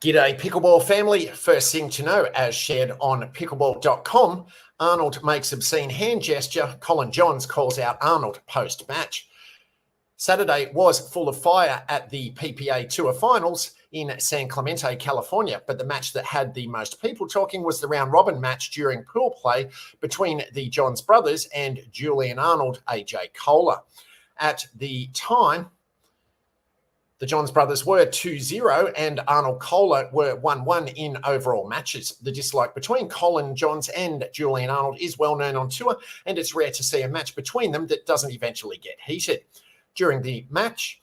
G'day Pickleball family. First thing to know, as shared on pickleball.com, Arnold makes obscene hand gesture. Colin Johns calls out Arnold post-match. Saturday was full of fire at the PPA Tour Finals in San Clemente, California, but the match that had the most people talking was the round-robin match during pool play between the Johns brothers and Julian Arnold, AJ Kohler. At the time, the Johns brothers were 2-0 and Arnold Kohler were 1-1 in overall matches. The dislike between Colin Johns and Julian Arnold is well known on tour, and it's rare to see a match between them that doesn't eventually get heated. During the match,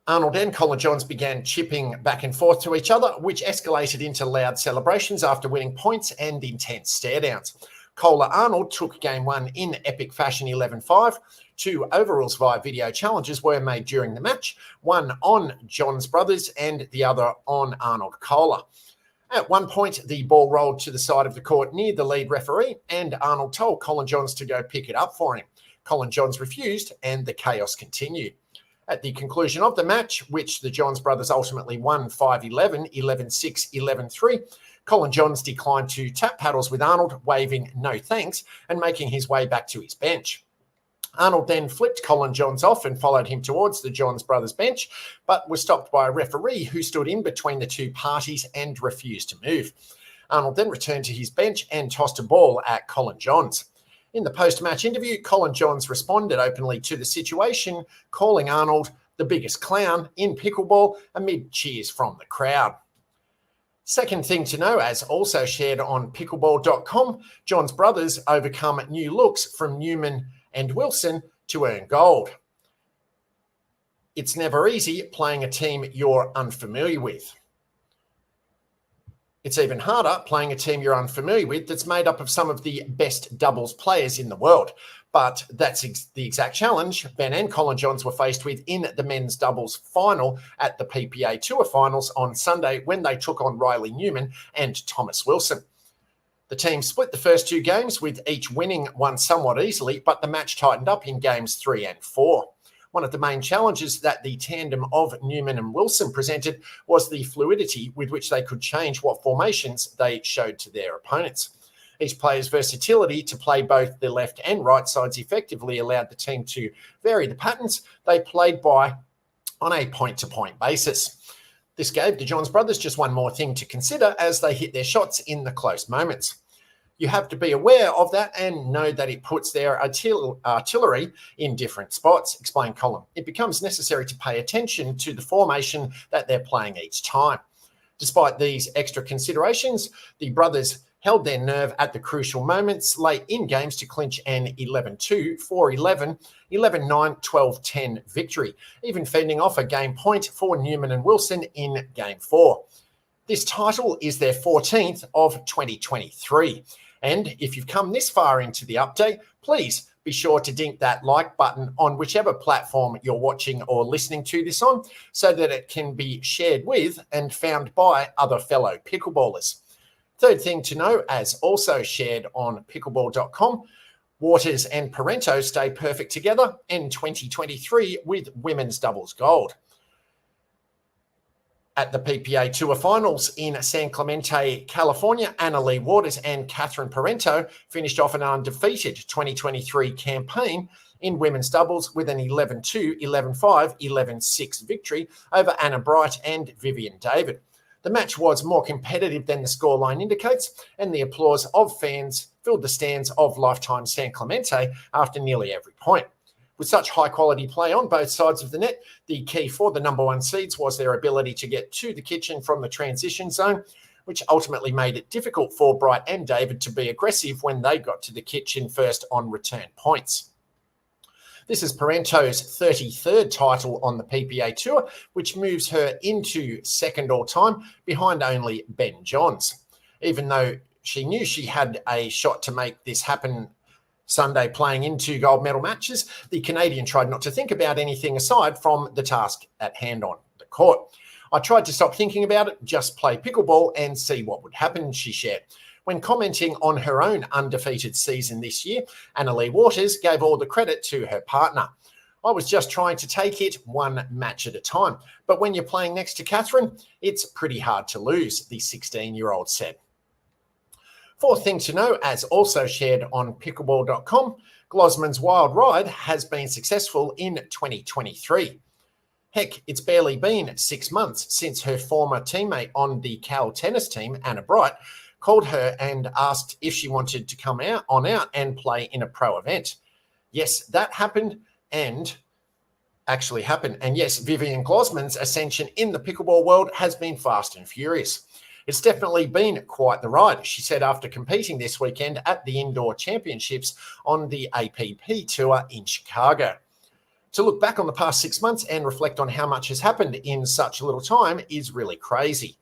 Arnold and Colin Johns began chipping back and forth to each other, which escalated into loud celebrations after winning points and intense stare-downs. Kohler-Arnold took game one in epic fashion 11-5. 2 overrules via video challenges were made during the match, one on Johns brothers and the other on Arnold Kohler. At one point, the ball rolled to the side of the court near the lead referee, and Arnold told Colin Johns to go pick it up for him. Colin Johns refused, and the chaos continued. At the conclusion of the match, which the Johns brothers ultimately won 5-11, 11-6, 11-3, Colin Johns declined to tap paddles with Arnold, waving no thanks and making his way back to his bench. Arnold then flipped Colin Johns off and followed him towards the Johns brothers bench, but was stopped by a referee who stood in between the two parties and refused to move. Arnold then returned to his bench and tossed a ball at Colin Johns. In the post-match interview, Colin Johns responded openly to the situation, calling Arnold the biggest clown in pickleball amid cheers from the crowd. Second thing to know, as also shared on pickleball.com, Johns brothers overcome new looks from Newman and Wilson to earn gold. It's never easy playing a team you're unfamiliar with. It's even harder playing a team you're unfamiliar with that's made up of some of the best doubles players in the world. But that's the exact challenge Ben and Colin Johns were faced with in the men's doubles final at the PPA Tour Finals on Sunday when they took on Riley Newman and Thomas Wilson. The team split the first 2 games, with each winning one somewhat easily, but the match tightened up in games 3 and 4. One of the main challenges that the tandem of Newman and Wilson presented was the fluidity with which they could change what formations they showed to their opponents. Each player's versatility to play both the left and right sides effectively allowed the team to vary the patterns they played by on a point-to-point basis. This gave the Johns brothers just one more thing to consider as they hit their shots in the close moments. You have to be aware of that and know that it puts their artillery in different spots, explained Colin. It becomes necessary to pay attention to the formation that they're playing each time. Despite these extra considerations, the brothers held their nerve at the crucial moments late in games to clinch an 11-2, 4-11, 11-9, 12-10 victory, even fending off a game point for Newman and Wilson in Game 4. This title is their 14th of 2023. And if you've come this far into the update, please be sure to dink that like button on whichever platform you're watching or listening to this on so that it can be shared with and found by other fellow pickleballers. Third thing to know, as also shared on pickleball.com, Waters and Parento stay perfect together in 2023 with women's doubles gold. At the PPA Tour Finals in San Clemente, California, Anna-Leigh Waters and Catherine Parento finished off an undefeated 2023 campaign in women's doubles with an 11-2, 11-5, 11-6 victory over Anna Bright and Vivian David. The match was more competitive than the scoreline indicates, and the applause of fans filled the stands of Lifetime San Clemente after nearly every point. With such high-quality play on both sides of the net, the key for the number 1 seeds was their ability to get to the kitchen from the transition zone, which ultimately made it difficult for Bright and David to be aggressive when they got to the kitchen first on return points. This is Parento's 33rd title on the PPA Tour, which moves her into second all-time behind only Ben Johns. Even though she knew she had a shot to make this happen Sunday playing in 2 gold medal matches, the Canadian tried not to think about anything aside from the task at hand on the court. I tried to stop thinking about it, just play pickleball and see what would happen, she shared. When commenting on her own undefeated season this year, Anna-Leigh Waters gave all the credit to her partner. I was just trying to take it one match at a time. But when you're playing next to Catherine, it's pretty hard to lose, the 16-year-old said. Fourth thing to know, as also shared on pickleball.com, Glosman's wild ride has been successful in 2023. Heck, it's barely been 6 months since her former teammate on the Cal tennis team, Anna Bright, called her and asked if she wanted to come out and play in a pro event. Yes, that happened and actually happened. And yes, Vivian Glosman's ascension in the pickleball world has been fast and furious. It's definitely been quite the ride, she said after competing this weekend at the Indoor Championships on the APP Tour in Chicago. To look back on the past 6 months and reflect on how much has happened in such a little time is really crazy.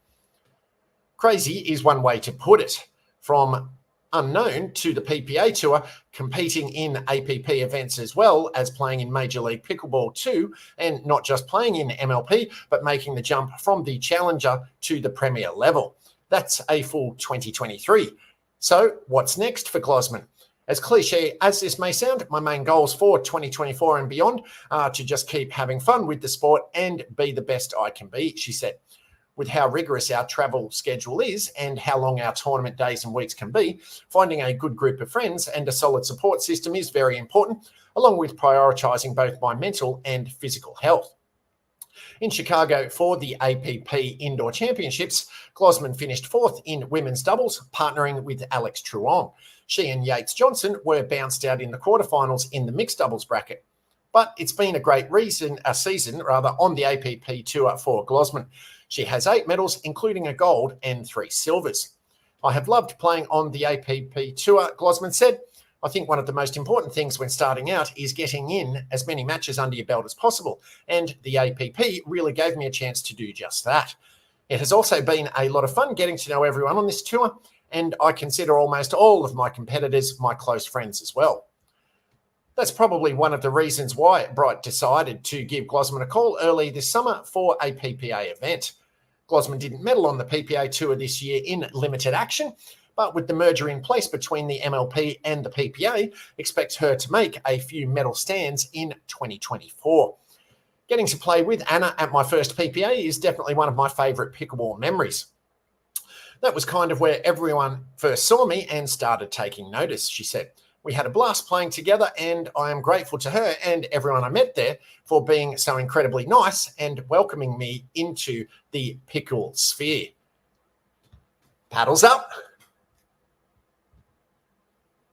Crazy is one way to put it. From unknown to the PPA Tour, competing in APP events as well as playing in Major League Pickleball too, and not just playing in MLP, but making the jump from the Challenger to the Premier level. That's a full 2023. So what's next for Glosman? As cliche as this may sound, my main goals for 2024 and beyond are to just keep having fun with the sport and be the best I can be, she said. With how rigorous our travel schedule is and how long our tournament days and weeks can be, finding a good group of friends and a solid support system is very important, along with prioritising both my mental and physical health. In Chicago for the APP Indoor Championships, Glosman finished fourth in women's doubles, partnering with Alex Truong. She and Yates Johnson were bounced out in the quarterfinals in the mixed doubles bracket. But it's been a great season on the APP Tour for Glosman. She has 8 medals, including a gold and 3 silvers. I have loved playing on the APP Tour, Glosman said. I think one of the most important things when starting out is getting in as many matches under your belt as possible, and the APP really gave me a chance to do just that. It has also been a lot of fun getting to know everyone on this tour, and I consider almost all of my competitors my close friends as well. That's probably one of the reasons why Bright decided to give Glosman a call early this summer for a PPA event. Glosman didn't medal on the PPA Tour this year in limited action, but with the merger in place between the MLP and the PPA, expects her to make a few medal stands in 2024. Getting to play with Anna at my first PPA is definitely one of my favourite pickleball memories. That was kind of where everyone first saw me and started taking notice, she said. We had a blast playing together, and I am grateful to her and everyone I met there for being so incredibly nice and welcoming me into the pickle sphere. Paddles up.